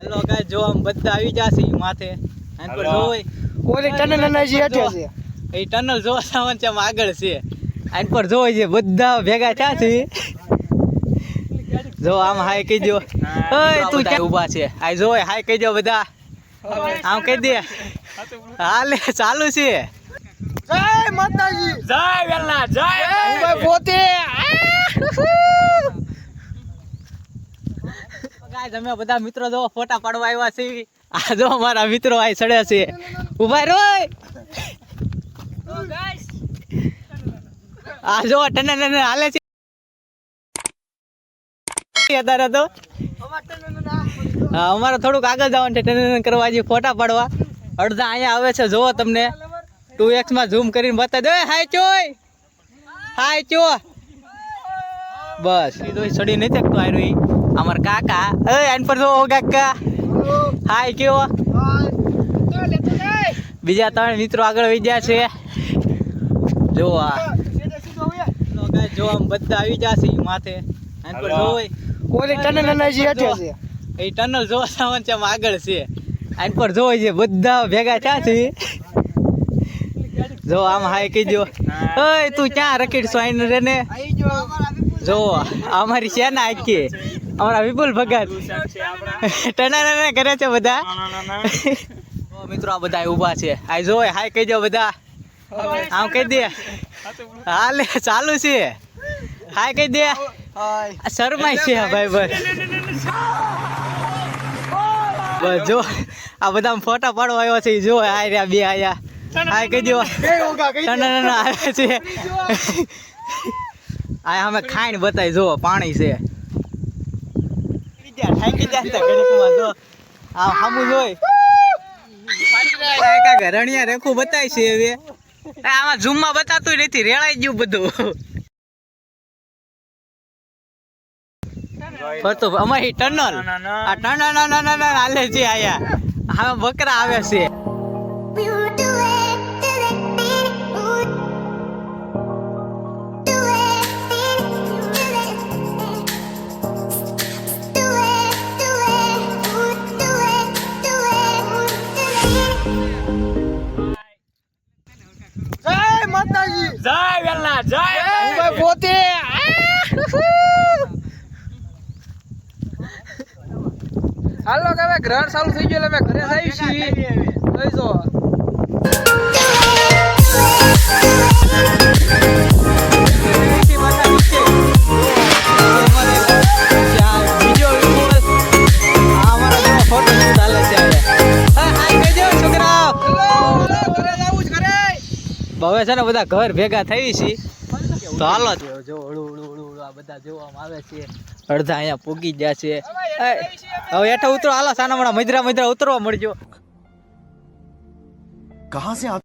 Hello guys, જો આમ બધા આવી જાશે માથે આન પર જોય ઓલી ટનલ નનાજી હેઠે છે. એ ટનલ જો સાવન છે આગળ છે. આન પર જોય છે બધા ભેગા થયા છે. જો આમ હાય કહી દો. ઓય તું ક્યાં ઊભા છે? આ જોય હાય કહી દો બધા. આમ કહી દે. હાલે ચાલુ છે. જય માતાજી, જય વેલના, જય હું ભાઈ પોતે. ગાઈસ અમે બધા મિત્રો જો ફોટા પાડવા આવ્યા છે. આ જો અમારા મિત્રો આ સડે છે. ઉભા રહો. આ જો ટનન હાલે છે. અત્યારે તો અમારે થોડુંક આગળ જવાનું છે ટનન કરવા જે ફોટા પાડવા. અડધા અહીંયા આવે છે. જોવો તમને 2x માં ઝૂમ કરીને બતાવી દો. હાય ચોય, હાય ચો. બસ એ તો સડી નથી શકતો આયરો. અમાર કાકા એ આન પર જો કાકા હાય કેવો. બીજા 3 મિત્રો આગળ વહી ગયા છે. જો આ જો આમ બધા આવી જાશે માથે આન પર જોય ઓલી ટનલ નનાજી હેઠે છે. એ ટનલ જો સાવન છે આગળ છે. આન પર જોય છે બધા ભેગા થયા છે. જો આમ હાય કહી દો. ઓય તું ક્યાં રખીડશો આઈને રે ને? જો અમારી સેના આખી અમારા વિપુલ ભગત ટનાના કરે છે બધા. મિત્રો આ બધા ઊભા છે. આ જોય હાય કહી દો બધા. આમ કહી દે. હાલે ચાલુ છે. હાય કહી દે. શરમાય છે ભાઈ બસ. બસ જો આ બધા ફોટા પાડવા આવ્યો છે. જો આ રહ્યા બે આયા. હાય કહી દો. ટનાના આવે છે. આ અમે ખાઈને બતાવી જો પાણી છે. ઠાકી જાય ઘડીકમાં જો આ સામું જોઈ રણિયા રેખું બતાય છે. હવે આમાં ઝૂમમાં બતાતું નથી. રેળાઈ ગયું બધું. ફરતો અમારી ટનલ આ ટનલ હાલે છે. આયા હા બકરા આવે છે. જય માતાજી, જય વેલના, જય હું ભાઈ પોતે. હાલો કે હવે ગ્રહણ ચાલુ થઈ ગયું એટલે અમે ઘરે આવી છીએ. જોઈ જો હવે છે ને બધા ઘર ભેગા થઈ છે. તો હાલો જો હળું આ બધા જોવામાં આવે છે. અડધા અહીંયા પૂગી ગયા છે. હવે હેઠા ઉતરો. હાલો સાનામણા મજરા ઉતરવા મળજો. कहां से